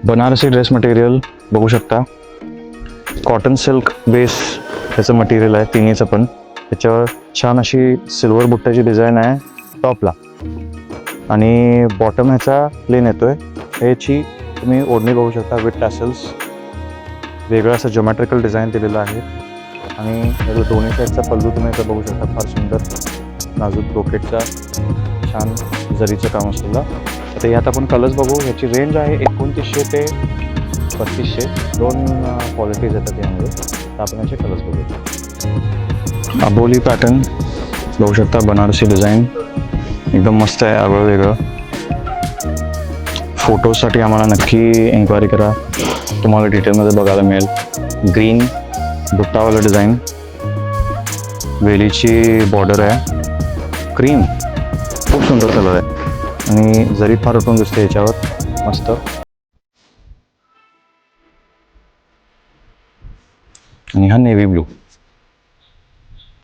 Banarasi dress material बघू शकता. Cotton silk base त्याचं मटेरियल आहे तिन्हीचं पण. त्याच्यावर छान अशी सिल्वर बुट्ट्याची डिझाईन आहे टॉपला आणि बॉटम ह्याचा प्लेन येतोय. ह्याची तुम्ही ओढणी बघू शकता विथ टॅसल्स. वेगळं असं ज्योमॅट्रिकल डिझाईन दिलेलं आहे आणि दोन्ही साईडचा पल्लू तुम्ही इथं बघू शकता. फार सुंदर नाजूक ब्रोकेटचा छान जरीचं काम असलेलं. आता यात आपण कलर्स बघू. ह्याची रेंज आहे 2900 ते 3200. दोन क्वालिटीज येतात यामध्ये. तर आपण याचे कलर्स बघू. अबोली पॅटर्न बघू शकता. बनारसी डिझाईन एकदम मस्त आहे, आगळं वेगळं. फोटोसाठी आम्हाला नक्की एन्क्वायरी करा, तुम्हाला डिटेलमध्ये बघायला मिळेल. ग्रीन बुट्टावाला डिझाईन, वेलीची बॉर्डर आहे, क्रीम खूप सुंदर कलर आहे आणि जरी फार उठून दिसते याच्यावर मस्त. आणि हा नेव्ही ब्लू.